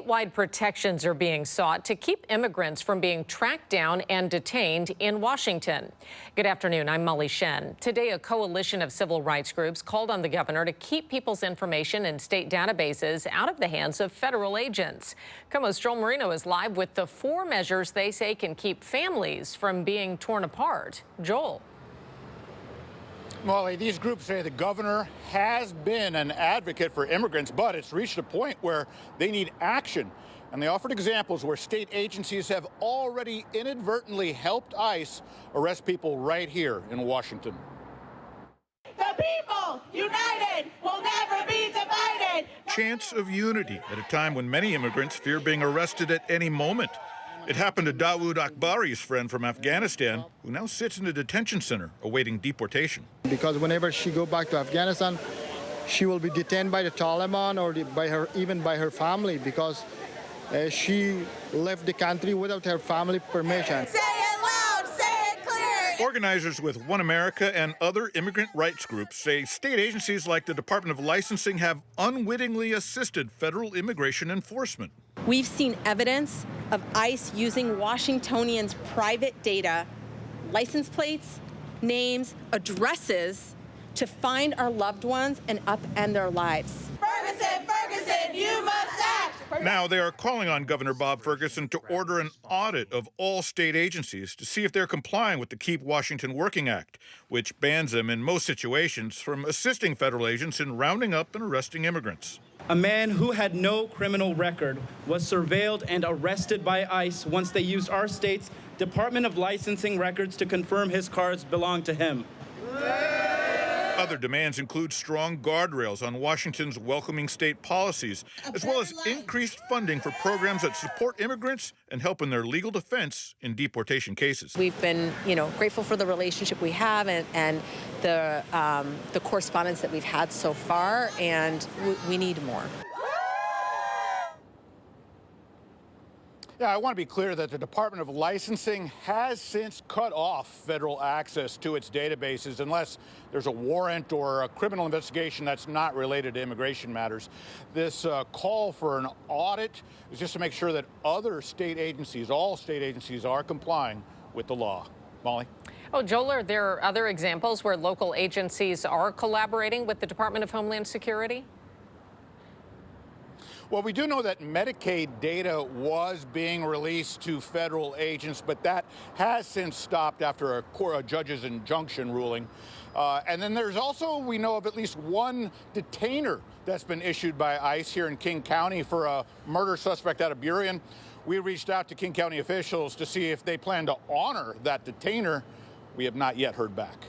Statewide protections are being sought to keep immigrants from being tracked down and detained in Washington. Good afternoon, I'm Molly Shen. Today, a coalition of civil rights groups called on the governor to keep people's information in state databases out of the hands of federal agents. KOMO's Joel Marino is live with the 4 measures they say can keep families from being torn apart. Joel. Molly, these groups say the governor has been an advocate for immigrants, but it's reached a point where they need action. And they offered examples where state agencies have already inadvertently helped ICE arrest people right here in Washington. The people, united, will never be divided. Chants of unity at a time when many immigrants fear being arrested at any moment. It happened to Dawood Akbari's friend from Afghanistan, who now sits in a detention center awaiting deportation. Because whenever she go back to Afghanistan, she will be detained by the Taliban or even by her family, because she left the country without her family permission. Say it loud, say it clear. Organizers with One America and other immigrant rights groups say state agencies like the Department of Licensing have unwittingly assisted federal immigration enforcement. We've seen evidence of ICE using Washingtonians' private data, license plates, names, addresses, to find our loved ones and upend their lives. Ferguson, you must act. Now they are calling on Governor Bob Ferguson to order an audit of all state agencies to see if they're complying with the Keep Washington Working Act, which bans them in most situations from assisting federal agents in rounding up and arresting immigrants. A man who had no criminal record was surveilled and arrested by ICE once they used our state's Department of Licensing records to confirm his cars belonged to him. Other demands include strong guardrails on Washington's welcoming state policies, as well as increased funding for programs that support immigrants and help in their legal defense in deportation cases. We've been, grateful for the relationship we have and the correspondence that we've had so far, and we need more. Yeah, I want to be clear that the Department of Licensing has since cut off federal access to its databases unless there's a warrant or a criminal investigation that's not related to immigration matters. This call for an audit is just to make sure that other state agencies, all state agencies, are complying with the law. Molly? Oh, Joel, are there other examples where local agencies are collaborating with the Department of Homeland Security? Well, we do know that Medicaid data was being released to federal agents, but that has since stopped after a judge's injunction ruling. And then there's also, we know of at least one detainer that's been issued by ICE here in King County for a murder suspect out of Burien. We reached out to King County officials to see if they plan to honor that detainer. We have not yet heard back.